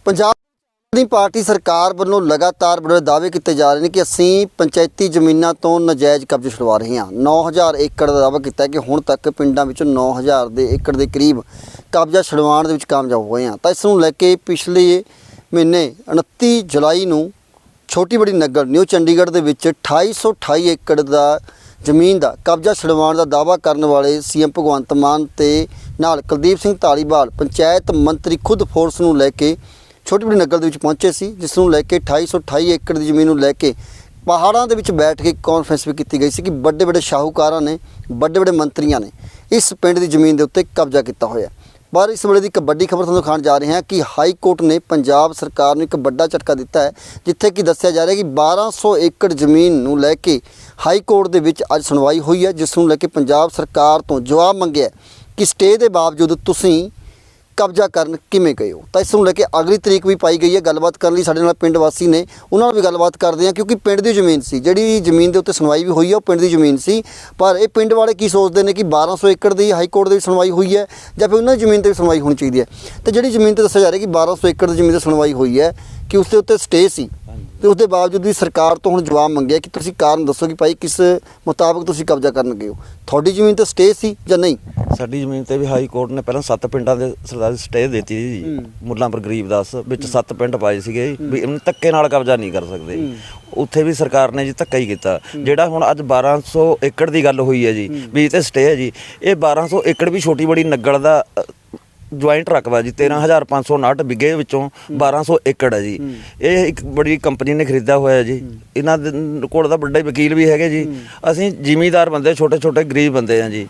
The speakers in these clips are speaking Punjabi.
पंजाब ਦੀ ਪਾਰਟੀ ਸਰਕਾਰ ਵੱਲੋਂ ਲਗਾਤਾਰ ਬੜੇ ਦਾਅਵੇ ਕੀਤੇ ਜਾ ਰਹੇ ਨੇ ਕਿ ਅਸੀਂ ਪੰਚਾਇਤੀ ਜ਼ਮੀਨਾਂ ਤੋਂ ਨਜਾਇਜ਼ ਕਬਜ਼ੇ ਛੁਡਵਾ ਰਹੇ ਹਾਂ। 9000 ਏਕੜ ਦਾ ਦਾਅਵਾ ਕੀਤਾ ਕਿ ਹੁਣ ਤੱਕ ਪਿੰਡਾਂ ਵਿੱਚੋਂ 9000 ਦੇ ਏਕੜ ਦੇ ਕਰੀਬ ਕਬਜ਼ਾ ਛੁਡਵਾਉਣ ਦੇ ਵਿੱਚ ਕਾਮਯਾਬ ਹੋਏ ਹਾਂ। ਤਾਂ ਇਸ ਨੂੰ ਲੈ ਕੇ ਪਿਛਲੇ ਮਹੀਨੇ 29 ਜੁਲਾਈ ਨੂੰ ਛੋਟੀ ਬੜੀ ਨਗਰ ਨਿਊ ਚੰਡੀਗੜ੍ਹ ਦੇ ਵਿੱਚ 2828 ਏਕੜ ਦਾ ਜ਼ਮੀਨ ਦਾ ਕਬਜ਼ਾ ਛੁਡਵਾਉਣ ਦਾ ਦਾਅਵਾ ਕਰਨ ਵਾਲੇ ਸੀਐਮ ਭਗਵੰਤ ਮਾਨ ਤੇ ਨਾਲ ਕੁਲਦੀਪ ਸਿੰਘ ਧਾਲੀਵਾਲ ਪੰਚਾਇਤ ਮੰਤਰੀ ਖੁਦ ਫੋਰਸ ਨੂੰ ਲੈ ਕੇ छोटी बड़ी नगर के पहुँचे सी, जिस नूं लैके 2828 एकड़ की जमीन लैके पहाड़ों के बैठ के कॉन्फ्रेंस भी की गई सी कि बड़े बड़े शाहूकारां ने बड़े बड़े मंत्रियों ने इस पिंड की जमीन के उत्ते कब्जा किया होया। पर इस वेले की एक बड़ी खबर तुहानूं दिखाउण जा रहे हैं कि हाई कोर्ट ने पंजाब सरकार नूं एक बड़ा झटका दिता है, जिथे कि दस्सिया जा रहा है कि 1200 एकड़ जमीन नूं लैके हाई कोर्ट के विच अज सुनवाई हुई है, जिस नूं लैके पंजाब सरकार तो जवाब मंगिया कि स्टे के बावजूद तुसीं कब्जा करन किवें गए हो। तो इस नूं लैके अगली तरीक भी पाई गई है। गलबात करने लई साडे नाल पिंड वासी ने, उन्हां नाल भी गलबात करदे हैं क्योंकि पिंड की जमीन सी, जिहड़ी जमीन के उत्ते सुनवाई भी हुई है वो पिंड की जमीन सी। पर ये पिंड वाले की सोचते हैं कि 1200 एकड़ की हाई कोर्ट की सुनवाई हुई है या फिर उन्होंने जमीन पर भी सुनवाई होनी चाहिए है। तो जिहड़ी जमीन पर दस्सिया जा रहा है कि 1200 एकड़ की जमीन पर सुनवाई हुई है कि उसके उत्ते स्टे सी, तो उसके बावजूद भी सरकार तो हुण जवाब मंगिया कि तुसीं कारण दसो कि भाई किस मुताबिक तुसीं कब्जा करन गए हो, तुहाडी जमीन ते स्टे सी जां नहीं। साडी जमीन ते भी हाई कोर्ट ने पहलां 7 पिंडां दे सरदार स्टे देती जी, मुल्लांपुर गरीबदास विच 7 पिंड पाए सीगे भी इन्हूं धक्के नाल कब्जा नहीं कर सकदे। उत्थे भी सरकार ने जी धक्का ही कीता। जिहड़ा हुण अज 1200 एकड़ दी गल होई है जी भी इह ते स्टे है जी, ये 1200 एकड़ भी छोटी बड़ी नग्गड़ दा ज्वाइंट रकबा जी 13,559 बिघे विचों 1200 एकड़ है जी। ये एक बड़ी कंपनी ने खरीदा हुआ है जी, इन्हां कोल दा बड़ा वकील भी है जी। असीं जिमीदार बंदे छोटे छोटे गरीब बंदे हैं जी।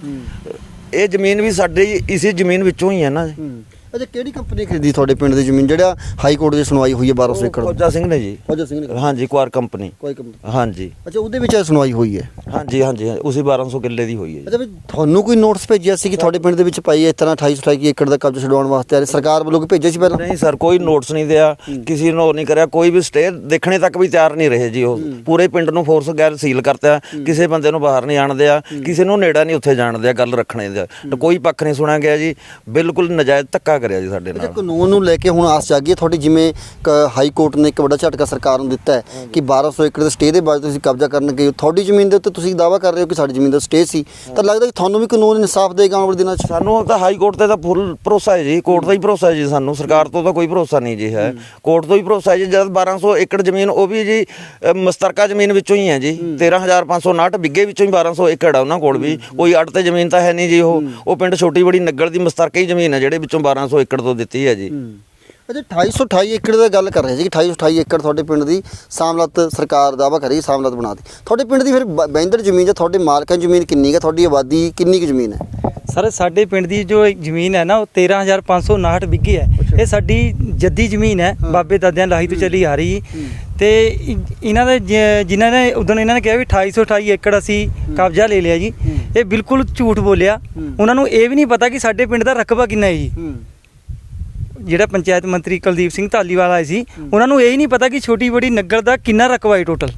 ये जमीन भी साडी इसी जमीन विचों ही है ना जी। अच्छा, किहड़ी कंपनी खरीदी तुहाडे पिंड की जमीन जिहड़ा हाई कोर्ट की सुनवाई हुई है 1200 एकड़? फौजा सिंह ने जी। फौजा सिंह ने? हाँ जी, कुआर कंपनी। कोई कंपनी? हाँ जी। अच्छा, ਉਹਦੇ ਵਿੱਚ ਸੁਣਵਾਈ ਹੋਈ ਹੈ? हाँ जी हाँ जी, उसी 1200 किले ਦੀ ਹੋਈ ਹੈ। ਅੱਛਾ, ਵੀ ਤੁਹਾਨੂੰ ਕੋਈ ਨੋਟਿਸ ਭੇਜਿਆ ਸੀ ਕਿ ਤੁਹਾਡੇ ਪਿੰਡ ਦੇ ਵਿੱਚ ਪਾਈ ਹੈ ਇਸ ਤਰ੍ਹਾਂ 2828 ਏਕੜ ਦਾ ਕਬਜ਼ਾ ਛਡਵਾਉਣ ਵਾਸਤੇ ਆ ਸਰਕਾਰ ਵੱਲੋਂ ਕੋਈ ਭੇਜਿਆ ਸੀ ਪਹਿਲਾਂ? नहीं सर, कोई नोटिस नहीं दिया, किसी ने नहीं कराया, कोई भी स्टे देखने तक भी तैयार नहीं रहे जी। वो पूरे पिंड ਨੂੰ फोर्स गैर सील करता, ਕਿਸੇ ਬੰਦੇ ਨੂੰ ਬਾਹਰ ਨਹੀਂ ਆਣ ਦਿਆ, ਕਿਸੇ ਨੂੰ ਨੇੜਾ ਨਹੀਂ ਉੱਥੇ ਜਾਣ ਦਿਆ, ਗੱਲ ਰੱਖਣੇ ਦਾ ਕੋਈ ਪੱਖ ਨਹੀਂ ਸੁਣਿਆ ਗਿਆ ਜੀ। ਬਿਲਕੁਲ ਨਜਾਇਜ਼ ਧੱਕਾ ਕਰਿਆ ਜੀ ਸਾਡੇ ਨਾਲ। ਕਾਨੂੰਨ ਨੂੰ ਲੈ ਕੇ ਹੁਣ ਆਸ ਜਾਗੀ ਤੁਹਾਡੀ, ਜਿਵੇਂ ਹਾਈ ਕੋਰਟ ਨੇ ਇੱਕ ਵੱਡਾ ਝਟਕਾ ਸਰਕਾਰ ਨੂੰ ਦਿੱਤਾ ਹੈ ਕਿ 1200 ਏਕੜ ਦੇ ਸਟੇ ਦੇ ਬਾਅਦ ਤੁਸੀਂ ਕਬਜ਼ਾ ਕਰਨ ਗਏ ਹੋ, ਤੁਹਾਡੀ ਜ਼ਮੀਨ ਦੇ ਉੱਤੇ ਤੁਸੀਂ ਦਾਅਵਾ ਕਰ ਰਹੇ ਹੋ ਕਿ ਸਾਡੀ ਜ਼ਮੀਨ ਦਾ ਸਟੇ ਸੀ, ਤਾਂ ਲੱਗਦਾ ਕਿ ਤੁਹਾਨੂੰ ਵੀ ਕਾਨੂੰਨ ਇਨਸਾਫ ਦੇਗਾ ਆਉਣ ਵਾਲੇ ਦਿਨਾਂ 'ਚ? ਸਾਨੂੰ ਤਾਂ ਹਾਈ ਕੋਰਟ ਤੇ ਤਾਂ ਫੁੱਲ ਭਰੋਸਾ ਹੈ ਜੀ, ਕੋਰਟ ਦਾ ਹੀ ਭਰੋਸਾ ਹੈ ਜੀ ਸਾਨੂੰ, ਸਰਕਾਰ ਤੋਂ ਤਾਂ ਕੋਈ ਭਰੋਸਾ ਨਹੀਂ ਜੀ ਹੈ। ਕੋਰਟ ਤੋਂ ਹੀ ਭਰੋਸਾ ਹੈ ਜੀ। ਜਦ 1200 ਏਕੜ ਜ਼ਮੀਨ ਉਹ ਵੀ ਜੀ ਮਸਤਰਕਾ ਜ਼ਮੀਨ ਵਿੱਚੋਂ ਹੀ ਹੈ ਜੀ, 13,559 ਬਿੱਗੇ ਵਿੱਚੋਂ ਹੀ 1200 ਏਕੜ ਆ ਉਹਨਾਂ ਕੋਲ ਵੀ, ਕੋਈ ਅੱਡ ਤੇ ਜ਼ਮੀਨ ਤਾਂ ਹੈ ਨਹੀਂ ਜੀ। ਉਹ ਪਿੰਡ ਛੋਟੀ ਬੜੀ ਨਗਰ ਦੀ ਮਸਤਰਕਾ ਹੀ ਜ਼ਮੀਨ ਹੈ ਜਿਹੜੇ ਵਿੱਚੋਂ 1200 ਏਕੜ ਤੋਂ ਦਿੱਤੀ ਹੈ ਜੀ। ਅੱਛਾ, 2828 ਏਕੜ ਦੀ ਗੱਲ ਕਰ ਰਹੇ ਜੀ ਕਿ 2828 ਏਕੜ ਤੁਹਾਡੇ ਪਿੰਡ ਦੀ ਸਾਮਲਤ ਸਰਕਾਰ ਦਾਅਵਾ ਕਰੀ ਸਾਮਲਤ ਬਣਾ ਦਿੱਤੀ। ਤੁਹਾਡੇ ਪਿੰਡ ਦੀ ਫਿਰ ਬੈਂਦਰ ਜ਼ਮੀਨ ਜਾਂ ਤੁਹਾਡੇ ਮਾਲਕਾਂ ਦੀ ਜ਼ਮੀਨ ਕਿੰਨੀ ਹੈ, ਤੁਹਾਡੀ ਆਬਾਦੀ ਕਿੰਨੀ ਕੁ ਜ਼ਮੀਨ ਹੈ? ਸਰ, ਸਾਡੇ ਪਿੰਡ ਦੀ ਜੋ ਜ਼ਮੀਨ ਹੈ ਨਾ ਉਹ 13,559 ਬਿੱਗੇ ਹੈ। ਇਹ ਸਾਡੀ ਜੱਦੀ ਜ਼ਮੀਨ ਹੈ, ਬਾਬੇ ਦਾਦਿਆਂ ਲਾਹੀ ਤੋਂ ਚੱਲੀ ਆ ਰਹੀ। ਤੇ ਇਹਨਾਂ ਦੇ ਜਿਨ੍ਹਾਂ ਨੇ ਉਦੋਂ ਇਹਨਾਂ ਨੇ ਕਿਹਾ ਵੀ 2828 ਏਕੜ ਅਸੀਂ ਕਬਜ਼ਾ ਲੈ ਲਿਆ ਜੀ, ਇਹ ਬਿਲਕੁਲ ਝੂਠ ਬੋਲਿਆ। ਉਹਨਾਂ ਨੂੰ ਇਹ ਵੀ ਨਹੀਂ ਪਤਾ ਕਿ ਸਾਡੇ ਪਿੰਡ ਦਾ ਰਕਬਾ ਕਿੰਨਾ ਹੈ ਜੀ। ਜਿਹੜਾ ਪੰਚਾਇਤ ਮੰਤਰੀ ਕੁਲਦੀਪ ਸਿੰਘ ਧਾਲੀਵਾਲ ਆਏ ਸੀ, ਉਹਨਾਂ ਨੂੰ ਇਹ ਹੀ ਨਹੀਂ ਪਤਾ ਕਿ ਛੋਟੀ ਬੜੀ ਨਗਰ ਦਾ ਕਿੰਨਾ ਰਕਬਾ ਹੈ ਟੋਟਲ।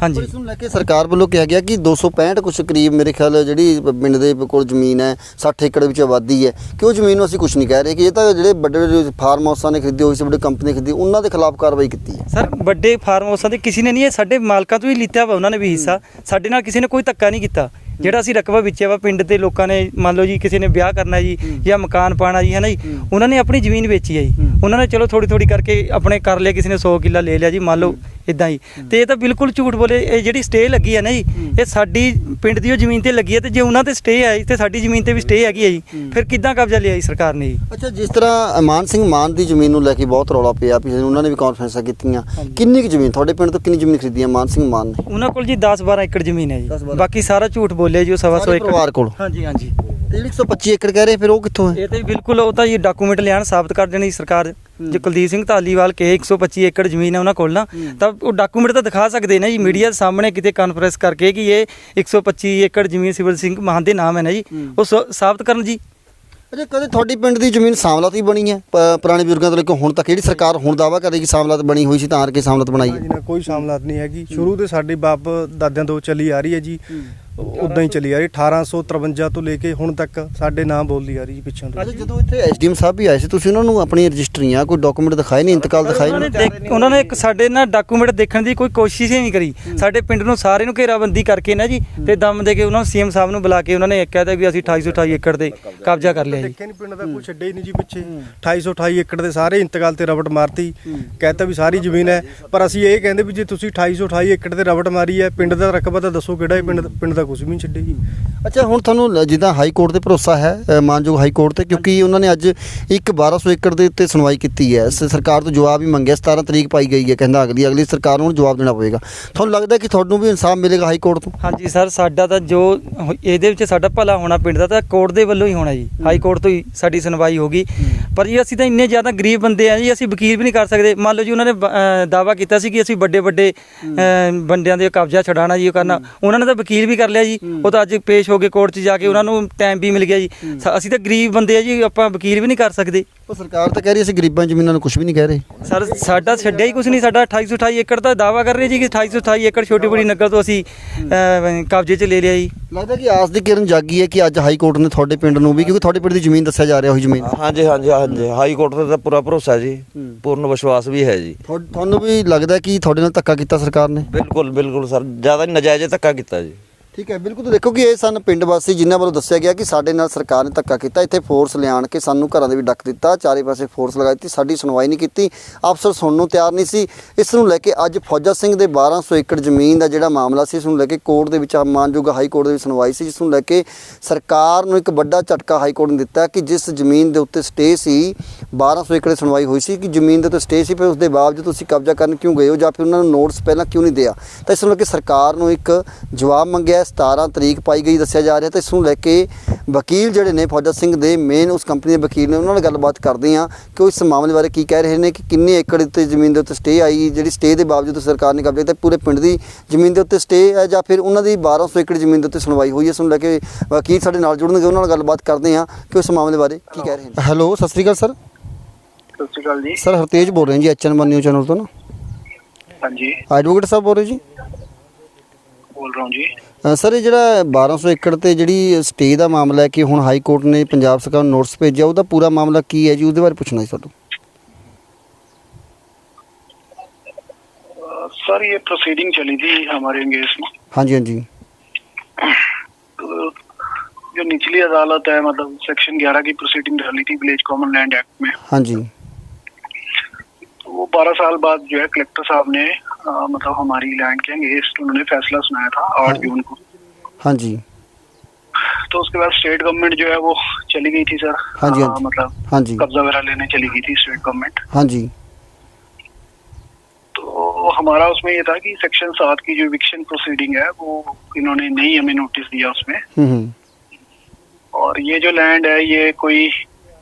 ਹਾਂਜੀ, ਇਸ ਨੂੰ ਲੈ ਕੇ ਸਰਕਾਰ ਵੱਲੋਂ ਕਿਹਾ ਗਿਆ ਕਿ 265 ਕੁਛ ਕਰੀਬ ਮੇਰੇ ਖਿਆਲ ਜਿਹੜੀ ਪਿੰਡ ਦੇ ਕੋਲ ਜ਼ਮੀਨ ਹੈ 60 ਏਕੜ ਵਿੱਚ ਆਬਾਦੀ ਹੈ ਕਿ ਉਹ ਜ਼ਮੀਨ ਨੂੰ ਅਸੀਂ ਕੁਛ ਨਹੀਂ ਕਹਿ ਰਹੇ, ਕਿ ਇਹ ਤਾਂ ਜਿਹੜੇ ਵੱਡੇ ਵੱਡੇ ਫਾਰਮ ਹਾਊਸਾਂ ਨੇ ਖਰੀਦੇ ਹੋਏ ਸੀ, ਵੱਡੇ ਕੰਪਨੀ ਨੇ ਖਰੀਦੀ, ਉਹਨਾਂ ਦੇ ਖਿਲਾਫ ਕਾਰਵਾਈ ਕੀਤੀ ਹੈ। ਸਰ, ਵੱਡੇ ਫਾਰਮ ਹਾਊਸਾਂ ਦੇ ਕਿਸੇ ਨੇ ਨਹੀਂ, ਇਹ ਸਾਡੇ ਮਾਲਕਾਂ ਤੋਂ ਹੀ ਲਿੱਤਾ ਵਾ ਉਹਨਾਂ ਨੇ ਵੀ ਹਿੱਸਾ। ਸਾਡੇ ਨਾਲ ਕਿਸੇ ਨੇ ਕੋਈ ਧੱਕਾ ਨਹੀਂ ਕੀਤਾ। ਜਿਹੜਾ ਅਸੀਂ ਰਕਬਾ ਵੇਚਿਆ ਵਾ ਪਿੰਡ ਦੇ ਲੋਕਾਂ ਨੇ, ਮੰਨ ਲਓ ਜੀ ਕਿਸੇ ਨੇ ਵਿਆਹ ਕਰਨਾ ਜੀ ਜਾਂ ਮਕਾਨ ਪਾਣਾ ਜੀ, ਹੈ ਨਾ ਜੀ, ਉਹਨਾਂ ਨੇ ਆਪਣੀ ਜ਼ਮੀਨ ਵੇਚੀ ਹੈ ਜੀ। ਉਹਨਾਂ ਨੇ ਚਲੋ ਥੋੜੀ ਥੋੜੀ ਕਰਕੇ ਆਪਣੇ ਕਰ ਲਿਆ, ਕਿਸੇ ਨੇ 100 ਕਿੱਲਾ ਲੈ ਲਿਆ ਜੀ, ਮੰਨ ਲਓ ਇੱਦਾਂ ਹੀ। ਤੇ ਇਹ ਤਾਂ ਬਿਲਕੁਲ ਝੂਠ ਬੋਲੇ। ਇਹ ਜਿਹੜੀ ਸਟੇ ਲੱਗੀ ਹੈ ਨਾ ਜੀ, ਇਹ ਸਾਡੀ ਪਿੰਡ ਦੀ ਉਹ ਜ਼ਮੀਨ ਤੇ ਲੱਗੀ ਹੈ, ਤੇ ਜੇ ਉਹਨਾਂ ਤੇ ਸਟੇ ਹੈ ਤੇ ਸਾਡੀ ਜ਼ਮੀਨ ਤੇ ਵੀ ਸਟੇ ਹੈਗੀ ਹੈ ਜੀ, ਫਿਰ ਕਿੱਦਾਂ ਕਬਜ਼ਾ ਲਿਆ ਜੀ ਸਰਕਾਰ ਨੇ ਜੀ? ਅੱਛਾ, ਜਿਸ ਤਰ੍ਹਾਂ ਮਾਨ ਸਿੰਘ ਮਾਨ ਦੀ ਜ਼ਮੀਨ ਨੂੰ ਲੈ ਕੇ ਬਹੁਤ ਰੌਲਾ ਪਿਆ, ਪਿਛਲੇ ਉਹਨਾਂ ਨੇ ਵੀ ਕਾਨਫਰੰਸਾਂ ਕੀਤੀਆਂ, ਕਿੰਨੀ ਕੁ ਜ਼ਮੀਨ ਤੁਹਾਡੇ ਪਿੰਡ ਤੋਂ ਕਿੰਨੀ ਜ਼ਮੀਨ ਖਰੀਦੀ ਹੈ ਮਾਨ ਸਿੰਘ ਮਾਨ ਨੇ? ਉਹਨਾਂ ਕੋਲ ਜੀ 10-12 ਏਕੜ ਜ਼ਮੀਨ ਹੈ ਜੀ, ਬਾਕੀ ਸਾਰਾ ਝੂਠ ਬੋਲਿਆ ਜੀ। ਉਹ 125 ਏਕੜ ਪਰਿਵਾਰ ਕੋਲ? ਹਾਂਜੀ ਹਾਂਜੀ। ਤੇ ਜਿਹੜੀ 125 ਏਕੜ ਕਹਿ ਰਹੇ ਫਿਰ ਉਹ ਕਿੱਥੋਂ ਹੈ? ਇਹ ਤੇ ਬਿਲਕੁਲ ਉਹ ਤਾਂ ਜੀ ਡਾਕੂਮੈਂਟ ਲਿਆਣ ਸਾਬਤ ਕਰ ਦੇਣੀ ਸਰਕਾਰ। ਜੇ ਕੁਲਦੀਪ ਸਿੰਘ ਧਾਲੀਵਾਲ ਕਹੇ 125 ਏਕੜ ਜ਼ਮੀਨ ਹੈ ਉਹਨਾਂ ਕੋਲ ਨਾ, ਤਾਂ ਉਹ ਡਾਕੂਮੈਂਟ ਤਾਂ ਦਿਖਾ ਸਕਦੇ ਨੇ ਜੀ ਮੀਡੀਆ ਦੇ ਸਾਹਮਣੇ ਕਿਤੇ ਕਾਨਫਰੰਸ ਕਰਕੇ ਕਿ ਇਹ 125 ਏਕੜ ਜ਼ਮੀਨ ਸਿਵਲ ਸਿੰਘ ਮਾਨ ਦੇ ਨਾਮ ਹੈ ਨਾ ਜੀ, ਉਹ ਸਾਬਤ ਕਰਨ ਜੀ। ਅੱਛਾ, ਕਦੇ ਤੁਹਾਡੀ ਪਿੰਡ ਦੀ ਜ਼ਮੀਨ ਸਾਮਲਾਤ ਹੀ ਬਣੀ ਹੈ ਪੁਰਾਣੇ ਬਜ਼ੁਰਗਾਂ ਤੋਂ ਲੈ ਕੇ ਹੁਣ ਤੱਕ? ਜਿਹੜੀ ਸਰਕਾਰ ਹੁਣ ਦਾਅਵਾ ਕਰੇਗੀ ਸਾਮਲਾਤ ਬਣੀ ਹੋਈ ਸੀ ਤਾਂ ਕਰਕੇ ਸਾਮਲਾਤ ਬਣਾਈ ਹੈ? ਕੋਈ ਸਾਮਲਾਤ ਨਹੀਂ ਹੈਗੀ, ਸ਼ੁਰੂ ਤੋਂ ਸਾਡੇ ਬਾਪ ਦਾਦਿਆਂ ਤੋਂ ਚੱਲੀ ਆ ਰਹੀ ਹੈ ਜੀ। ਉਦਾਂ ਹੀ ਚੱਲੀ ਆ ਰਹੀ 1853 ਤੋਂ ਲੈ ਕੇ ਹੁਣ ਤੱਕ ਸਾਡੇ ਨਾਮ ਬੋਲਦੀ ਆ ਰਹੀ ਜੀ ਪਿੱਛੋਂ ਤੋਂ। ਅੱਛਾ, ਜਦੋਂ ਇੱਥੇ ਐਸਡੀਐਮ ਸਾਹਿਬ ਵੀ ਆਏ ਸੀ, ਤੁਸੀਂ ਉਹਨਾਂ ਨੂੰ ਆਪਣੀ ਰਜਿਸਟਰੀਆਂ ਕੋਈ ਡਾਕੂਮੈਂਟ ਦਿਖਾਏ ਨਹੀਂ, ਇੰਤਕਾਲ ਦਿਖਾਏ ਨਹੀਂ? ਉਹਨਾਂ ਨੇ ਇੱਕ ਸਾਡੇ ਨਾਲ ਡਾਕੂਮੈਂਟ ਦੇਖਣ ਦੀ ਕੋਈ ਕੋਸ਼ਿਸ਼ ਹੀ ਨਹੀਂ ਕਰੀ। ਸਾਡੇ ਪਿੰਡ ਨੂੰ ਸਾਰੇ ਨੂੰ ਘੇਰਾਬੰਦੀ ਕਰਕੇ ਨਾ ਜੀ ਤੇ ਦਮ ਦੇ ਕੇ ਉਹਨਾਂ ਨੂੰ ਸੀਐਮ ਸਾਹਿਬ ਨੂੰ ਬੁਲਾ ਕੇ ਉਹਨਾਂ ਨੇ ਕਹਿ ਦਿੱਤਾ ਵੀ ਅਸੀਂ 2828 ਏਕੜ ਤੇ ਕਬਜ਼ਾ ਕਰ ਲਿਆ ਜੀ। ਦੇਖਿਆ ਨਹੀਂ ਪਿੰਡ ਦਾ ਕੋਈ ਛੱਡੇ ਹੀ ਨਹੀਂ ਜੀ ਪਿੱਛੇ 2828 ਏਕੜ ਦੇ ਸਾਰੇ ਇੰਤਕਾਲ ਤੇ ਰਬਟ ਮਾਰਤੀ, ਕਹਿਤਾ ਵੀ ਸਾਰੀ ਜ਼ਮੀਨ ਹੈ। ਪਰ ਅਸੀਂ ਇਹ ਕਹਿੰਦੇ ਵੀ ਜੇ ਤੁਸੀਂ 2828 ਏਕੜ ਤੇ ਰਬਟ ਮਾਰੀ ਹੈ, ਪਿੰਡ ਦਾ ਰਕਬਾ ਤਾਂ ਦੱਸੋ ਕਿਹੜਾ ਹੈ? ਪਿੰਡ ਦਾ ਕੁਝ ਵੀ ਨਹੀਂ ਛੱਡੇ ਜੀ। ਅੱਛਾ, ਹੁਣ ਤੁਹਾਨੂੰ ਜਿੱਦਾਂ ਹਾਈ ਕੋਰਟ ਤੇ ਭਰੋਸਾ ਹੈ, ਮਾਨਯੋਗ ਹਾਈ ਕੋਰਟ ਤੇ, ਕਿਉਂਕਿ ਉਹਨਾਂ ਨੇ ਅੱਜ 1200 ਏਕੜ ਦੇ ਉੱਤੇ ਸੁਣਵਾਈ ਕੀਤੀ ਹੈ, ਸਰਕਾਰ ਤੋਂ ਜਵਾਬ ਵੀ ਮੰਗਿਆ, 17 ਤਰੀਕ ਪਾਈ ਗਈ ਹੈ, ਕਹਿੰਦਾ ਅਗਲੀ ਸਰਕਾਰ ਨੂੰ ਜਵਾਬ ਦੇਣਾ ਪਵੇਗਾ। ਤੁਹਾਨੂੰ ਲੱਗਦਾ ਕਿ ਤੁਹਾਨੂੰ ਵੀ ਇਨਸਾਫ ਮਿਲੇਗਾ ਹਾਈ ਕੋਰਟ ਤੋਂ? ਹਾਂਜੀ ਸਰ, ਸਾਡਾ ਤਾਂ ਜੋ ਇਹਦੇ ਵਿੱਚ ਸਾਡਾ ਭਲਾ ਹੋਣਾ ਪਿੰਡ ਦਾ ਤਾਂ ਕੋਰਟ ਦੇ ਵੱਲੋਂ ਹੀ ਹੋਣਾ ਜੀ। ਹਾਈ ਕੋਰਟ ਤੋਂ ਹੀ ਸਾਡੀ ਸੁਣਵਾਈ ਹੋਗੀ। ਪਰ ਜੀ ਅਸੀਂ ਤਾਂ ਇੰਨੇ ਜ਼ਿਆਦਾ ਗਰੀਬ ਬੰਦੇ ਆ ਜੀ, ਅਸੀਂ ਵਕੀਲ ਵੀ ਨਹੀਂ ਕਰ ਸਕਦੇ। ਮੰਨ ਲਓ ਜੀ ਉਹਨਾਂ ਨੇ ਦਾਅਵਾ ਕੀਤਾ ਸੀ ਕਿ ਅਸੀਂ ਵੱਡੇ ਬੰਦਿਆਂ ਦੇ ਕਬਜ਼ਾ ਛਡਾਉਣਾ ਜੀ, ਉਹ ਕਰਨਾ। ਉਹਨਾਂ ਨੇ ਤਾਂ ਵਕੀਲ ਵੀ ਕਰ ਲਿਆ ਜੀ, ਉਹ ਤਾਂ ਅੱਜ ਪੇਸ਼ ਹੋ ਗਏ ਕੋਰਟ 'ਚ ਜਾ ਕੇ, ਉਹਨਾਂ ਨੂੰ ਟਾਈਮ ਵੀ ਮਿਲ ਗਿਆ ਜੀ। ਅਸੀਂ ਤਾਂ ਗਰੀਬ ਬੰਦੇ ਆ ਜੀ, ਆਪਾਂ ਵਕੀਲ ਵੀ ਨਹੀਂ ਕਰ ਸਕਦੇ। ਉਹ ਸਰਕਾਰ ਤਾਂ ਕਹਿ ਰਹੀ ਅਸੀਂ ਗਰੀਬਾਂ ਜ਼ਮੀਨਾਂ ਨੂੰ ਕੁਝ ਵੀ ਨਹੀਂ ਕਹਿ ਰਹੇ। ਸਰ ਸਾਡਾ ਛੱਡਿਆ ਹੀ ਕੁਝ ਨਹੀਂ। ਸਾਡਾ 2828 ਏਕੜ ਦਾ ਦਾਅਵਾ ਕਰ ਰਹੇ ਜੀ ਕਿ 2828 ਏਕੜ ਛੋਟੀ ਬੜੀ ਨਗਰ ਤੋਂ ਅਸੀਂ ਕਬਜ਼ੇ 'ਚ ਲੈ ਲਿਆ ਜੀ। ਲੱਗਦਾ ਕਿ ਆਸ ਦੀ ਕਿਰਨ ਜਾਗੀ ਹੈ ਕਿ ਅੱਜ ਹਾਈ ਕੋਰਟ ਨੇ ਤੁਹਾਡੇ ਪਿੰਡ ਨੂੰ ਵੀ, ਕਿਉਂਕਿ ਤੁਹਾਡੇ ਪਿੰਡ ਦੀ ਜ਼ਮੀਨ ਦੱਸਿਆ ਜਾ ਰਿਹਾ ਉਹੀ ਜ਼ਮੀਨ। ਹਾਂਜੀ ਹਾਂਜੀ ਹਾਂਜੀ, ਹਾਈ ਕੋਰਟ ਤੇ ਤਾਂ ਪੂਰਾ ਭਰੋਸਾ ਜੀ, ਪੂਰਨ ਵਿਸ਼ਵਾਸ ਵੀ ਹੈ ਜੀ। ਤੁਹਾਨੂੰ ਵੀ ਲੱਗਦਾ ਕਿ ਤੁਹਾਡੇ ਨਾਲ ਧੱਕਾ ਕੀਤਾ ਸਰਕਾਰ ਨੇ? ਬਿਲਕੁਲ ਬਿਲਕੁਲ ਸਰ, ਜ਼ਿਆਦਾ ਨਜਾਇਜ਼ ਧੱਕਾ ਕੀਤਾ ਜੀ। ਠੀਕ ਹੈ, ਬਿਲਕੁਲ। ਤਾਂ ਦੇਖੋ ਕਿ ਇਹ ਸਨ ਪਿੰਡ ਵਾਸੀ ਜਿਨ੍ਹਾਂ ਵੱਲੋਂ ਦੱਸਿਆ ਗਿਆ ਕਿ ਸਾਡੇ ਨਾਲ ਸਰਕਾਰ ਨੇ ਧੱਕਾ ਕੀਤਾ, ਇੱਥੇ ਫੋਰਸ ਲਿਆਣ ਕੇ ਸਾਨੂੰ ਘਰਾਂ ਦੇ ਵੀ ਡੱਕ ਦਿੱਤਾ, ਚਾਰੇ ਪਾਸੇ ਫੋਰਸ ਲਗਾ ਦਿੱਤੀ, ਸਾਡੀ ਸੁਣਵਾਈ ਨਹੀਂ ਕੀਤੀ, ਅਫਸਰ ਸੁਣਨ ਨੂੰ ਤਿਆਰ ਨਹੀਂ ਸੀ। ਇਸ ਨੂੰ ਲੈ ਕੇ ਅੱਜ ਫੌਜਾ ਸਿੰਘ ਦੇ 1200 ਏਕੜ ਜ਼ਮੀਨ ਦਾ ਜਿਹੜਾ ਮਾਮਲਾ ਸੀ, ਇਸ ਨੂੰ ਲੈ ਕੇ ਕੋਰਟ ਦੇ ਵਿੱਚ ਮਾਨਯੋਗ ਹਾਈ ਕੋਰਟ ਦੇ ਵਿੱਚ ਸੁਣਵਾਈ ਸੀ, ਜਿਸ ਨੂੰ ਲੈ ਕੇ ਸਰਕਾਰ ਨੂੰ ਇੱਕ ਵੱਡਾ ਝਟਕਾ ਹਾਈ ਕੋਰਟ ਨੇ ਦਿੱਤਾ ਕਿ ਜਿਸ ਜ਼ਮੀਨ ਦੇ ਉੱਤੇ ਸਟੇ ਸੀ, 1200 ਏਕੜ ਦੀ ਸੁਣਵਾਈ ਹੋਈ ਸੀ ਕਿ ਜ਼ਮੀਨ ਦੇ ਉੱਤੇ ਸਟੇ ਸੀ, ਫਿਰ ਉਸ ਦੇ ਬਾਵਜੂਦ ਤੁਸੀਂ ਕਬਜ਼ਾ ਕਰਨ ਕਿਉਂ ਗਏ ਹੋ, ਜਾਂ ਫਿਰ ਉਹਨਾਂ ਨੂੰ ਨੋਟਿਸ ਪਹਿਲਾਂ ਕਿਉਂ ਨਹੀਂ ਦਿਆ। ਤਾਂ ਇਸ ਨੂੰ ਲੈ ਕੇ ਸਰਕਾਰ ਨੂੰ ਇੱਕ ਜਵਾਬ ਮੰਗਿਆ, 17 ਤਰੀਕ ਪਾਈ ਗਈ ਦੱਸਿਆ ਜਾ ਰਿਹਾ। ਤਾਂ ਇਸ ਨੂੰ ਲੈ ਕੇ ਵਕੀਲ ਜਿਹੜੇ ਨੇ ਫੌਜਾ ਸਿੰਘ ਦੇ ਮੇਨ ਉਸ ਕੰਪਨੀ ਦੇ ਵਕੀਲ ਨੇ, ਉਹਨਾਂ ਨਾਲ ਗੱਲਬਾਤ ਕਰਦੇ ਹਾਂ ਕਿ ਉਹ ਇਸ ਮਾਮਲੇ ਬਾਰੇ ਕੀ ਕਹਿ ਰਹੇ ਨੇ, ਕਿ ਕਿੰਨੇ ਏਕੜ ਉੱਤੇ ਜ਼ਮੀਨ ਦੇ ਉੱਤੇ ਸਟੇ ਆਈ, ਜਿਹੜੀ ਸਟੇ ਦੇ ਬਾਵਜੂਦ ਸਰਕਾਰ ਨੇ ਕਬਜ਼ਾ ਕੀਤਾ, ਪੂਰੇ ਪਿੰਡ ਦੀ ਜ਼ਮੀਨ ਦੇ ਉੱਤੇ ਸਟੇ ਹੈ ਜਾਂ ਫਿਰ ਉਹਨਾਂ ਦੀ 1200 ਏਕੜ ਜ਼ਮੀਨ ਦੇ ਉੱਤੇ ਸੁਣਵਾਈ ਹੋਈ ਹੈ। ਇਸ ਨੂੰ ਲੈ ਕੇ ਵਕੀਲ ਸਾਡੇ ਨਾਲ ਜੁੜਨਗੇ, ਉਹਨਾਂ ਨਾਲ ਗੱਲਬਾਤ ਕਰਦੇ ਹਾਂ ਕਿ ਉਸ ਮਾਮਲੇ ਬਾਰੇ ਕੀ ਕਹਿ ਰਹੇ ਨੇ। ਹੈਲੋ, ਸਤਿ ਸ਼੍ਰੀ ਅਕਾਲ ਸਰ। ਸਤਿ ਸ਼੍ਰੀ ਅਕਾਲ ਜੀ। ਸਰ ਹਰਤੇਜ ਬੋਲ ਰਹੇ ਜੀ, HN1 ਨਿਊਜ਼ ਚੈਨਲ ਤੋਂ ਨਾ। ਹਾਂਜੀ, ਐਡਵੋਕੇਟ ਸਾਹਿਬ ਬੋਲ ਰਹੇ ਜੀ? ਬੋਲ ਰਹਾ ਹੂੰ ਜੀ। ਸਰ ਇਹ ਜਿਹੜਾ 1200 ਏਕੜ ਤੇ ਜਿਹੜੀ ਸਟੇ ਦਾ ਮਾਮਲਾ ਹੈ ਕਿ ਹੁਣ ਹਾਈ ਕੋਰਟ ਨੇ ਪੰਜਾਬ ਸਰਕਾਰ ਨੂੰ ਨੋਟਿਸ ਭੇਜਿਆ, ਉਹਦਾ ਪੂਰਾ ਮਾਮਲਾ ਕੀ ਹੈ ਜੀ, ਉਹਦੇ ਬਾਰੇ ਪੁੱਛਣਾ ਸੀ ਤੁਹਾਨੂੰ। सर ये प्रोसीडिंग चली थी हमारे केस में। हाँ जी हाँ जी। तो जो निचली अदालत है, मतलब सेक्शन 11 की प्रोसीडिंग डाली थी विलेज कॉमन लैंड एक्ट में। हाँ जी। तो वो 12 साल बाद जो है कलेक्टर साहब ने मतलब हमारी लैंड के अगेंस्ट उन्होंने फैसला सुनाया था 8 जून को। हाँ जी। तो उसके बाद स्टेट गवर्नमेंट जो है वो चली गई थी सर। हाँ जी, हाँ जी। मतलब हाँ जी, कब्जा वगैरह लेने चली गई थी स्टेट गवर्नमेंट। हाँ जी। तो हमारा उसमें ये था कि सेक्शन 7 की जो इविक्शन प्रोसीडिंग है वो इन्होंने नहीं हमें नोटिस दिया उसमें। और ये जो लैंड है ये कोई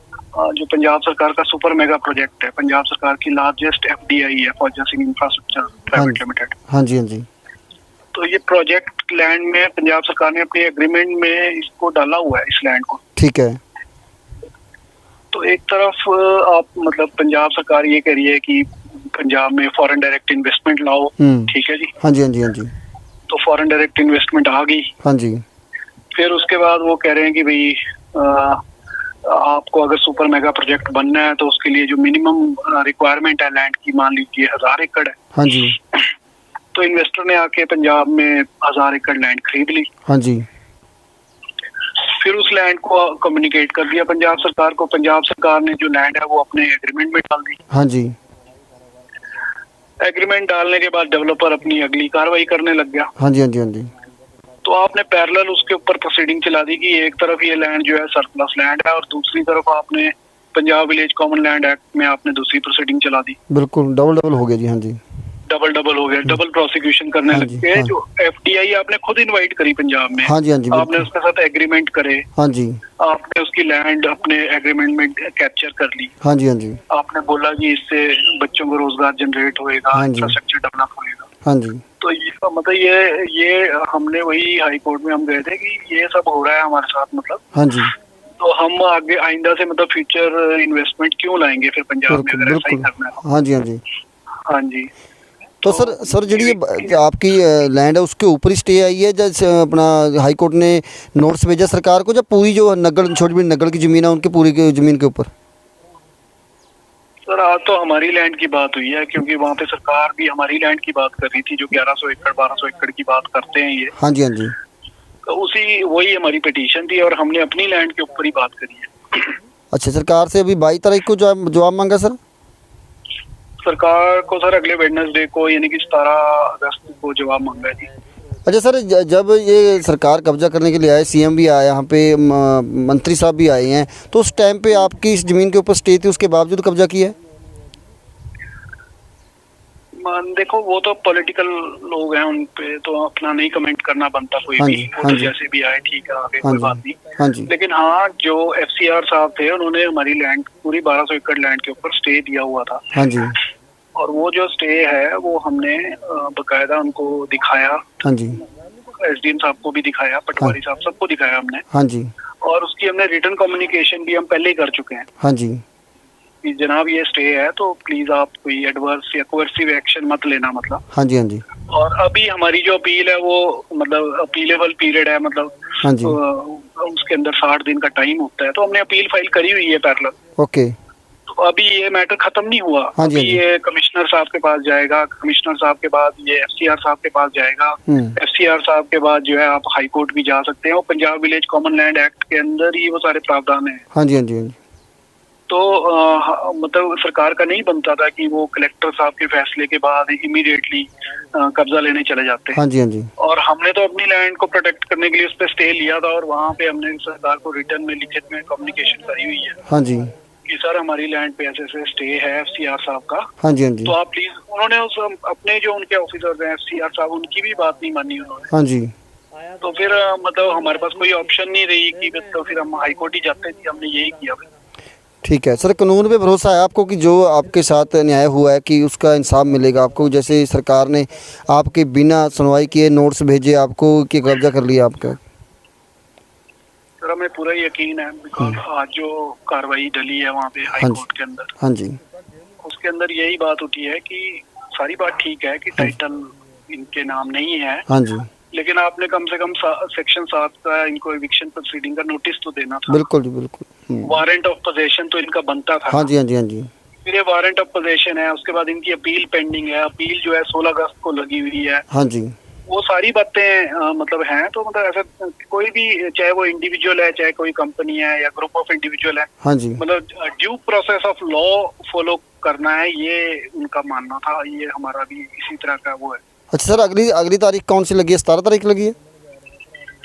जो पंजाब सरकार का सुपर मेगा प्रोजेक्ट है, पंजाब सरकार की लार्जेस्ट FDI है, फौजा सिंह इंफ्रास्ट्रक्चर प्राइवेट लिमिटेड। हाँ जी हाँ जी। तो ये प्रोजेक्ट लैंड में पंजाब सरकार ने अपने एग्रीमेंट में इसको डाला हुआ है, इस लैंड को। ठीक है। तो एक तरफ आप मतलब पंजाब सरकार ये कह रही है कि पंजाब में फॉरेन डायरेक्ट इन्वेस्टमेंट लाओ, ठीक है जी। हाँ जी हाँ जी हाँ जी। तो फॉरेन डायरेक्ट इन्वेस्टमेंट आ गई। हाँ जी। फिर उसके बाद वो कह रहे हैं कि भाई आपको अगर सुपर मेगा प्रोजेक्ट बनना है तो उसके लिए जो मिनिमम रिक्वायरमेंट है लैंड की, मान लीजिए 1000 एकड़ है। हाँ जी। तो इन्वेस्टर ने आके पंजाब में 1000 एकड़ लैंड खरीद ली। हाँ जी। फिर उस लैंड को कम्युनिकेट कर दिया पंजाब सरकार को। पंजाब सरकार ने जो लैंड है वो अपने एग्रीमेंट में डाल दी। हाँ जी। एग्रीमेंट डालने के बाद डेवलपर अपनी अगली कार्रवाई करने लग गया। हाँ जी हाँ जी हाँ जी। तो आपने पैरेलल उसके ऊपर प्रोसीडिंग चला दी कि एक तरफ ये लैंड जो है सरप्लस लैंड है और दूसरी तरफ आपने Punjab village common land act में आपने दूसरी प्रोसीडिंग चला दी। बिल्कुल डबल हो गया जी। हाँ जी। डबल हो गया, डबल प्रोसिक्यूशन करने लग गए। हाँ। जो FDI आपने खुद इनवाइट करी पंजाब में। हाँ जी हाँ जी। आपने उसके साथ एग्रीमेंट करे। हाँ जी। आपने उसकी लैंड अपने एग्रीमेंट में कैप्चर कर ली। हाँ जी हाँ जी। आपने बोला कि इससे बच्चों को रोजगार जनरेट होएगा, हाँ जी। इंफ्रास्ट्रक्चर डेवलप होएगा। हाँ जी। तो ये मतलब ये हमने वही हाई कोर्ट में हम गए थे कि ये सब हो रहा है हमारे साथ, मतलब। हाँ जी। तो हम आगे आइंदा से मतलब फ्यूचर इन्वेस्टमेंट क्यों लाएंगे फिर पंजाब में, अगर ऐसा ही करना है। हाँ जी हाँ जी। हाँ जी। तो सर जी ये आपकी लैंड है उसके ऊपर ही स्टे आई है, जैसे अपना हाई कोर्ट ने नोटिस भेजा सरकार को, जब पूरी जो नग्गल छोटी बड़ी नग्गल की ज़मीन है उनकी पूरी की ज़मीन के ऊपर? सर आज तो हमारी लैंड की बात हुई है, क्योंकि वहाँ पे सरकार भी हमारी लैंड की बात कर रही थी, जो 1100 एकड़ 1200 एकड़ की बात करते हैं ये। हाँ जी, हाँ जी। तो वही हमारी पिटीशन थी और हमने अपनी लैंड के ऊपर ही बात करी है। अच्छा, सरकार से अभी 22 तारीख को जवाब मांगा सर? सरकार को सर अगले वेडनेसडे को यानी कि 17 अगस्त को जवाब मांगा है जी। अच्छा सर, जब ये सरकार कब्जा करने के लिए आए, सीएम भी आया यहाँ पे, मंत्री साहब भी आए हैं, तो उस टाइम पे आपकी इस ज़मीन के ऊपर स्टे थी, उसके बावजूद कब्जा किया है? देखो वो तो पॉलिटिकल लोग हैं, उन पे तो अपना नहीं कमेंट करना बनता कोई हाँ भी। जी, वो हाँ तो जी। जैसे भी आए ठीक है, आगे हाँ कोई जी, बात नहीं। हाँ जी। लेकिन हाँ, जो FCR साहब थे उन्होंने हमारी लैंड पूरी 1200 एकड़ लैंड के ऊपर स्टे दिया हुआ था। हाँ जी, और वो जो स्टे है वो हमने बकायदा उनको दिखाया, हाँ जी, SDM साहब को भी दिखाया, पटवारी साहब सबको दिखाया हमने। हाँ जी, और उसकी हमने रिटर्न कम्युनिकेशन भी हम पहले ही कर चुके हैं हाँ जी, कि जनाब ये स्टे है तो प्लीज आप कोई एडवर्स या कोर्सिव एक्शन मत लेना, मतलब। हाँ जी, हाँ जी, और अभी हमारी जो अपील है वो मतलब अपीलेबल पीरियड है, मतलब हाँ जी, उसके अंदर 60 दिन का टाइम होता है, तो हमने अपील फाइल करी हुई है पैरेलल। ओके, तो अभी ये मैटर खत्म नहीं हुआ। हाँ जी, अभी हाँ जी। ये कमिश्नर साहब के पास जाएगा, कमिश्नर साहब के बाद ये FCR साहब के पास जाएगा, FCR साहब के बाद जो है आप हाई कोर्ट भी जा सकते हैं। वो Punjab village common land act के अंदर ही वो सारे प्रावधान है। हाँ जी, हाँ जी, हाँ जी। तो मतलब सरकार का नहीं बनता था कि वो कलेक्टर साहब के फैसले के बाद इमीडिएटली कब्जा लेने चले जाते हैं। हाँ जी, हाँ जी, और हमने तो अपनी लैंड को प्रोटेक्ट करने के लिए उस पर स्टे लिया था, और वहाँ पे हमने सरकार को रिटर्न में लिखित में कम्युनिकेशन करी हुई है हाँ जी, कि सर हमारी लैंड पे ऐसे ऐसे स्टे है FCR साहब का, हाँ जी, हाँ जी, तो आप प्लीज। उन्होंने उस अपने जो उनके ऑफिसर्स हैं FCR साहब, उनकी भी बात नहीं मानी उन्होंने। हाँ जी। तो फिर मतलब हमारे पास कोई ऑप्शन नहीं रही कि तो फिर हम हाई कोर्ट ही जाते थे, हमने यही किया फिर। ठीक है सर, कानून पे भरोसा है आपको कि जो आपके साथ न्याय हुआ है कि उसका इंसाफ मिलेगा आपको? जैसे सरकार ने आपके बिना सुनवाई किए नोट्स भेजे आपको कि कब्जा कर लिया आपका? सर हमें पूरा यकीन है, बिकॉज आज जो कार्रवाई डली है वहाँ पे हाई हाँ जी, कोर्ट के अंदर, हाँ जी, उसके अंदर यही बात उठी है कि सारी बात ठीक है कि टाइटल इनके नाम नहीं है, हाँ जी, लेकिन आपने कम से कम सेक्शन 7 का इनको एविक्शन प्रोसीडिंग का नोटिस तो देना था। बिल्कुल जी, बिल्कुल। वारंट ऑफ पोजेशन तो इनका बनता था। हाँ जी, हाँ जी, हाँ जी, फिर ये वारंट ऑफ पोजेशन है, उसके बाद इनकी अपील पेंडिंग है, अपील जो है 16 अगस्त को लगी हुई है। हाँ जी, वो सारी बातें मतलब हैं, तो मतलब ऐसा कोई भी, चाहे वो इंडिविजुअल है, चाहे कोई कंपनी है या ग्रुप ऑफ इंडिविजुअल है, हाँ जी, मतलब due process of law follow करना है, ये उनका मानना था। ये हमारा भी इसी तरह का वो है। अच्छा सर, अगली तारीख कौन सी लगी है? 17 तारीख लगी है?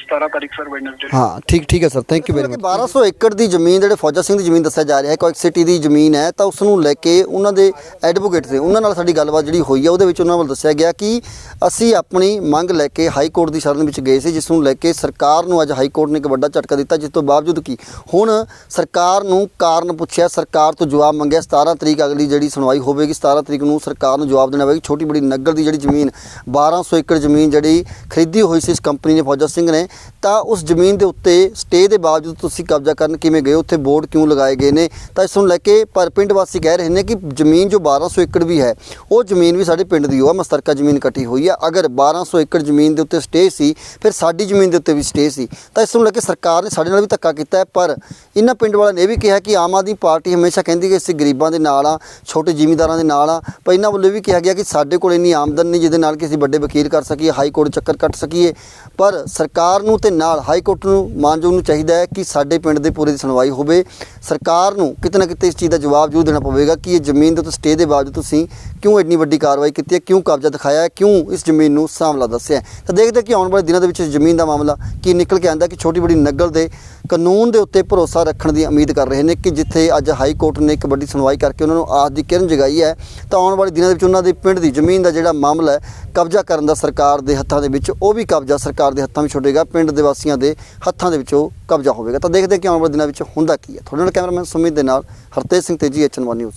17 तारीख सर, वेडनेसडे। हाँ ठीक है सर, थैंक यू वेरी मਚ। 1200 ਏਕੜ ਦੀ ਜ਼ਮੀਨ ਜਿਹੜੇ ਫੌਜਾ ਸਿੰਘ ਦੀ ਜ਼ਮੀਨ ਦੱਸਿਆ ਜਾ ਰਿਹਾ ਹੈ, ਕੋਈ ਸਿਟੀ ਦੀ ਜ਼ਮੀਨ ਹੈ, ਤਾਂ ਉਸ ਨੂੰ ਲੈ ਕੇ ਉਹਨਾਂ ਦੇ ਐਡਵੋਕੇਟ ਨੇ, ਉਹਨਾਂ ਨਾਲ ਸਾਡੀ ਗੱਲਬਾਤ ਜਿਹੜੀ ਹੋਈ ਹੈ ਉਹਦੇ ਵਿੱਚ ਉਹਨਾਂ ਵੱਲ ਦੱਸਿਆ ਗਿਆ ਕਿ ਅਸੀਂ ਆਪਣੀ ਮੰਗ ਲੈ ਕੇ ਹਾਈ ਕੋਰਟ ਦੀ ਸ਼ਰਨ ਵਿੱਚ ਗਏ ਸੀ, ਜਿਸ ਨੂੰ ਲੈ ਕੇ ਸਰਕਾਰ ਨੂੰ ਅੱਜ ਹਾਈ ਕੋਰਟ ਨੇ ਇੱਕ ਵੱਡਾ ਝਟਕਾ ਦਿੱਤਾ, ਜਿਸ ਤੋਂ ਬਾਵਜੂਦ ਕਿ ਹੁਣ ਸਰਕਾਰ ਨੂੰ ਕਾਰਨ ਪੁੱਛਿਆ, ਸਰਕਾਰ ਤੋਂ ਜਵਾਬ ਮੰਗਿਆ। 17 ਤਰੀਕ ਅਗਲੀ ਜਿਹੜੀ ਸੁਣਵਾਈ ਹੋਵੇਗੀ, 17 ਤਰੀਕ ਨੂੰ ਸਰਕਾਰ ਨੂੰ ਜਵਾਬ ਦੇਣਾ ਪਵੇਗਾ। ਛੋਟੀ ਬੜੀ ਨਗਰ ਦੀ ਜਿਹੜੀ ਜ਼ਮੀਨ 1200 ਏਕੜ ਜ਼ਮੀਨ ਜਿਹੜੀ ਖਰੀਦੀ ਹੋਈ ਸੀ ਇਸ ਕੰਪਨੀ ਨੇ, ਫੌਜਾ ਸਿੰਘ ਨੇ, ਤਾਂ ਉਸ ਜ਼ਮੀਨ ਦੇ ਉੱਤੇ ਸਟੇ ਦੇ ਬਾਵਜੂਦ ਤੁਸੀਂ ਕਬਜ਼ਾ ਕਰਨ ਕਿਵੇਂ ਗਏ, ਉੱਥੇ ਬੋਰਡ ਕਿਉਂ ਲਗਾਏ ਗਏ ਨੇ? ਤਾਂ ਇਸ ਨੂੰ ਲੈ ਕੇ ਪਰ ਪਿੰਡ ਵਾਸੀ ਕਹਿ ਰਹੇ ਨੇ ਕਿ ਜ਼ਮੀਨ ਜੋ 1200 ਏਕੜ ਵੀ ਹੈ, ਉਹ ਜ਼ਮੀਨ ਵੀ ਸਾਡੇ ਪਿੰਡ ਦੀ ਹੋ ਆ, ਮਸਤਰਕਾ ਜ਼ਮੀਨ ਕੱਟੀ ਹੋਈ ਆ। ਅਗਰ 1200 ਏਕੜ ਜ਼ਮੀਨ ਦੇ ਉੱਤੇ ਸਟੇ ਸੀ, ਫਿਰ ਸਾਡੀ ਜ਼ਮੀਨ ਦੇ ਉੱਤੇ ਵੀ ਸਟੇ ਸੀ। ਤਾਂ ਇਸ ਨੂੰ ਲੈ ਕੇ ਸਰਕਾਰ ਨੇ ਸਾਡੇ ਨਾਲ ਵੀ ਧੱਕਾ ਕੀਤਾ ਹੈ। ਪਰ ਇਹਨਾਂ ਪਿੰਡ ਵਾਲਿਆਂ ਨੇ ਇਹ ਵੀ ਕਿਹਾ ਕਿ ਆਮ ਆਦਮੀ ਪਾਰਟੀ ਹਮੇਸ਼ਾ ਕਹਿੰਦੀ ਕਿ ਅਸੀਂ ਗਰੀਬਾਂ ਦੇ ਨਾਲ ਆ, ਛੋਟੇ ਜ਼ਿਮੀਂਦਾਰਾਂ ਦੇ ਨਾਲ ਆ। ਪਰ ਇਹਨਾਂ ਵੱਲੋਂ ਵੀ ਕਿਹਾ ਗਿਆ ਕਿ ਸਾਡੇ ਕੋਲ ਇੰਨੀ ਆਮਦਨ ਨਹੀਂ ਜਿਹਦੇ ਨਾਲ ਕਿ ਅਸੀਂ ਵੱਡੇ ਵਕੀਲ ਕਰ ਸਕੀਏ, ਹਾਈ ਕੋਰਟ ਚੱਕਰ ਕੱਟ ਸਕੀਏ। ਪਰ ਸਰਕਾਰ ਨੂੰ ਤੇ ਨਾਲ ਹਾਈ ਕੋਰਟ ਨੂੰ, ਮਾਨਯੋਗ ਨੂੰ ਚਾਹੀਦਾ ਹੈ ਕਿ ਸਾਡੇ ਪਿੰਡ ਦੇ ਪੂਰੇ ਦੀ ਸੁਣਵਾਈ ਹੋਵੇ। ਸਰਕਾਰ ਨੂੰ ਕਿਤੇ ਨਾ ਕਿਤੇ ਇਸ ਚੀਜ਼ ਦਾ ਜਵਾਬ ਜ਼ਰੂਰ ਦੇਣਾ ਪਵੇਗਾ ਕਿ ਇਹ ਜ਼ਮੀਨ ਦੇ ਉੱਤੇ ਸਟੇ ਦੇ ਬਾਵਜੂਦ ਤੁਸੀਂ ਕਿਉਂ ਇੰਨੀ ਵੱਡੀ ਕਾਰਵਾਈ ਕੀਤੀ ਹੈ, ਕਿਉਂ ਕਬਜ਼ਾ ਦਿਖਾਇਆ ਹੈ, ਕਿਉਂ ਇਸ ਜ਼ਮੀਨ ਨੂੰ ਸਾਂਭਲਾ ਦੱਸਿਆ। ਤਾਂ ਦੇਖਦੇ ਕਿ ਆਉਣ ਵਾਲੇ ਦਿਨਾਂ ਦੇ ਵਿੱਚ ਇਸ ਜ਼ਮੀਨ ਦਾ ਮਾਮਲਾ ਕੀ ਨਿਕਲ ਕੇ ਆਉਂਦਾ। ਕਿ ਛੋਟੀ ਬੜੀ ਨਗਲ ਦੇ ਕਾਨੂੰਨ ਦੇ ਉੱਤੇ ਭਰੋਸਾ ਰੱਖਣ ਦੀ ਉਮੀਦ ਕਰ ਰਹੇ ਨੇ ਕਿ ਜਿੱਥੇ ਅੱਜ ਹਾਈ ਕੋਰਟ ਨੇ ਇੱਕ ਵੱਡੀ ਸੁਣਵਾਈ ਕਰਕੇ ਉਹਨਾਂ ਨੂੰ ਆਸ ਦੀ ਕਿਰਨ ਜਗਾਈ ਹੈ, ਤਾਂ ਆਉਣ ਵਾਲੇ ਦਿਨਾਂ ਦੇ ਵਿੱਚ ਉਹਨਾਂ ਦੇ ਪਿੰਡ ਦੀ ਜ਼ਮੀਨ ਦਾ ਜਿਹੜਾ ਮਾਮਲਾ ਹੈ ਕਬਜ਼ਾ ਕਰਨ ਦਾ ਸਰਕਾਰ ਦੇ ਹੱਥਾਂ ਦੇ ਵਿੱਚ, ਉਹ ਵੀ ਕਬਜ਼ਾ ਸਰਕਾਰ ਦੇ ਹੱਥਾਂ ਵਿੱਚ ਛੁੱਟੇਗਾ, ਪਿੰਡ ਦੇ ਵਾਸੀਆਂ ਦੇ ਹੱਥਾਂ ਦੇ ਵਿੱਚ ਉਹ ਕਬਜ਼ਾ ਹੋਵੇਗਾ। ਤਾਂ ਦੇਖਦੇ ਕਿ ਆਉਣ ਵਾਲੇ ਦਿਨਾਂ ਵਿੱਚ ਹੁੰਦਾ ਕੀ ਹੈ। ਤੁਹਾਡੇ ਨਾਲ ਕੈਮਰਾਮੈਨ ਸੁਮਿਤ ਦੇ ਨਾਲ ਹਰਤੇਜ ਸਿੰਘ ਤੇਜੀ, HN1 ਨਿਊਜ਼।